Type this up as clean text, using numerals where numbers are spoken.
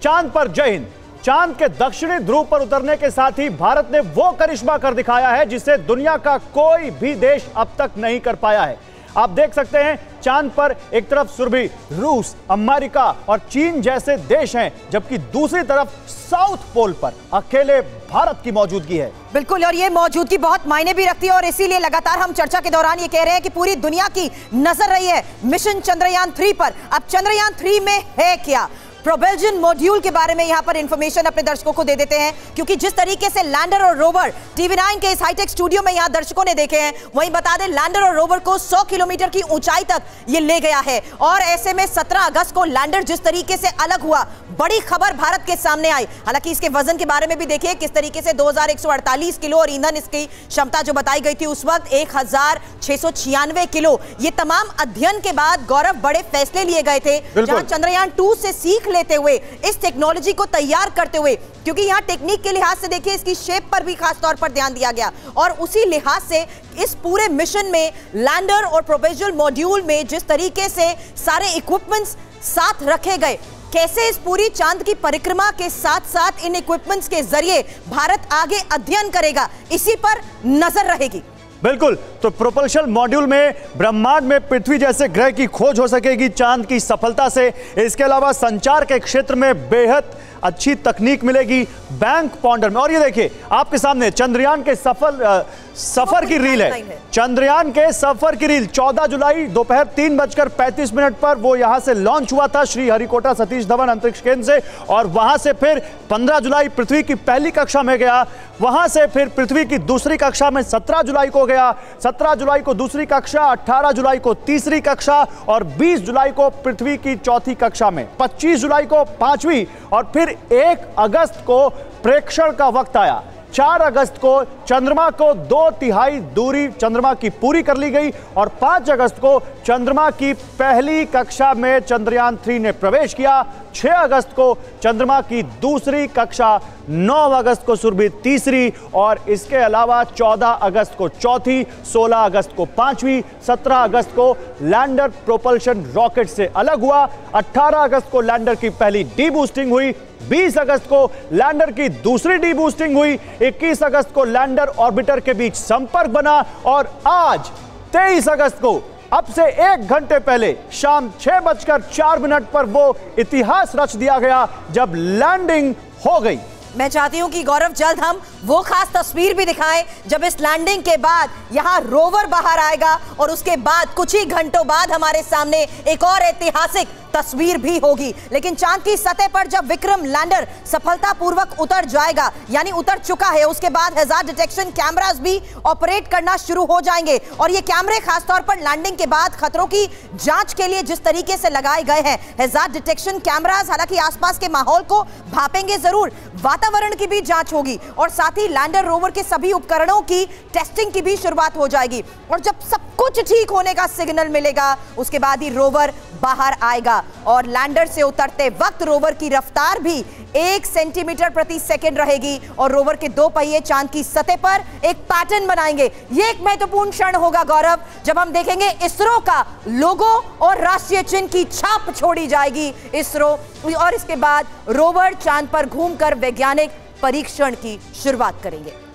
चांद पर जय हिंद। चांद के दक्षिणी ध्रुव पर उतरने के साथ ही भारत ने वो करिश्मा कर दिखाया है जिसे दुनिया का कोई भी देश अब तक नहीं कर पाया है। आप देख सकते हैं चांद पर एक तरफ सुरभि रूस, अमेरिका और चीन जैसे देश हैं, जबकि दूसरी तरफ साउथ पोल पर अकेले भारत की मौजूदगी है। बिल्कुल, और ये मौजूदगी बहुत मायने भी रखती है और इसीलिए लगातार हम चर्चा के दौरान ये कह रहे हैं कि पूरी दुनिया की नजर रही है मिशन चंद्रयान 3 पर। अब चंद्रयान 3 में है क्या? प्रोपल्शन मॉड्यूल के बारे में यहां पर इंफॉर्मेशन अपने दर्शकों को दे देते हैं, क्योंकि जिस तरीके से लैंडर और रोवर TV9 के इस हाईटेक स्टूडियो में यहां दर्शकों ने देखे हैं, वहीं बता दें लैंडर और रोवर को 100 किलोमीटर की ऊंचाई तक ये ले गया है। और ऐसे में 17 अगस्त को लैंडर जिस तरीके से अलग हुआ, बड़ी खबर भारत के सामने आई। हालांकि इसके वजन के बारे में भी देखिए किस तरीके से 2148 किलो और ईंधन इसकी क्षमता जो बताई गई थी उस वक्त 1696 किलो। ये तमाम अध्ययन के बाद गौरव बड़े फैसले लिए गए थे, जहां चंद्रयान 2 से सीख लेते हुए इस टेक्नोलॉजी को तैयार करते हुए, क्योंकि यहां टेक्निक के लिहाज से देखिए इसकी शेप पर भी खास तौर पर ध्यान दिया गया, और उसी लिहाज से इस पूरे मिशन में लैंडर और प्रोपल्शन मॉड्यूल में जिस तरीके से सारे इक्विपमेंट्स साथ रखे गए, कैसे इस पूरी चांद की परिक्रमा के साथ साथ इन इक्विपमेंट्स के जरिए भारत आगे अध्ययन करेगा, इसी पर नजर रहेगी। बिल्कुल, तो प्रोपल्शन मॉड्यूल में ब्रह्मांड में पृथ्वी जैसे ग्रह की खोज हो सकेगी चांद की सफलता से। इसके अलावा संचार के क्षेत्र में बेहद अच्छी तकनीक मिलेगी बैंक पॉन्डर में। और ये देखिए आपके सामने चंद्रयान के सफर की रील है। चंद्रयान के सफर की रील 14 जुलाई दोपहर 3:35 पर वो यहां से लॉन्च हुआ था श्रीहरिकोटा सतीश धवन अंतरिक्ष केंद्र से, और वहां से फिर 15 जुलाई पृथ्वी की पहली कक्षा में गया, वहां से फिर पृथ्वी की दूसरी कक्षा में 17 जुलाई को गया, 17 जुलाई को दूसरी कक्षा, 18 जुलाई को तीसरी कक्षा और 20 जुलाई को पृथ्वी की चौथी कक्षा में, 25 जुलाई को पांचवी, और फिर 1 अगस्त को प्रेक्षण का वक्त आया। 4 अगस्त को चंद्रमा को 2/3 दूरी चंद्रमा की पूरी कर ली गई, और 5 अगस्त को चंद्रमा की पहली कक्षा में चंद्रयान 3 ने प्रवेश किया। 6 अगस्त को चंद्रमा की दूसरी कक्षा, 9 अगस्त को सुरभि तीसरी, और इसके अलावा 14 अगस्त को चौथी, 16 अगस्त को पांचवी, 17 अगस्त को लैंडर प्रोपल्शन रॉकेट से अलग हुआ, 18 अगस्त को लैंडर की पहली डी बूस्टिंग हुई, 20 अगस्त को लैंडर की दूसरी डी बूस्टिंग हुई, 21 अगस्त को लैंडर ऑर्बिटर के बीच संपर्क बना, और आज 23 अगस्त को अब से 1 घंटे पहले शाम 6:04 पर वो इतिहास रच दिया गया जब लैंडिंग हो गई। मैं चाहती हूं कि गौरव जल्द हम वो खास तस्वीर भी दिखाएं जब इस लैंडिंग के बाद यहां रोवर बाहर आएगा, और उसके बाद कुछ ही घंटों बाद हमारे सामने एक और ऐतिहासिक तस्वीर भी होगी। लेकिन चांद की सतह पर जब विक्रम लैंडर सफलतापूर्वक उतर जाएगा, यानी उतर चुका है, उसके बाद हैजार्ड डिटेक्शन कैमरास भी ऑपरेट करना शुरू हो जाएंगे। और ये कैमरे खासतौर पर लैंडिंग के बाद खतरों की जांच के लिए जिस तरीके से लगाए गए हैं, हैजार्ड डिटेक्शन कैमरास हालांकि आसपास के माहौल को भापेंगे जरूर, वातावरण की भी जांच होगी, और साथ ही लैंडर रोवर के सभी उपकरणों की टेस्टिंग की भी शुरुआत हो जाएगी। और जब सब कुछ ठीक होने का सिग्नल मिलेगा, उसके बाद ही रोवर बाहर आएगा, और लैंडर से उतरते वक्त रोवर की रफ्तार भी 1 सेंटीमीटर प्रति सेकंड रहेगी, और रोवर के 2 पहिए चांद की सतह पर एक पैटर्न बनाएंगे। यह एक महत्वपूर्ण क्षण होगा गौरव, जब हम देखेंगे इसरो का लोगो और राष्ट्रीय चिन्ह की छाप छोड़ी जाएगी इसरो, और इसके बाद रोवर चांद पर घूमकर वैज्ञानिक परीक्षण की शुरुआत करेंगे।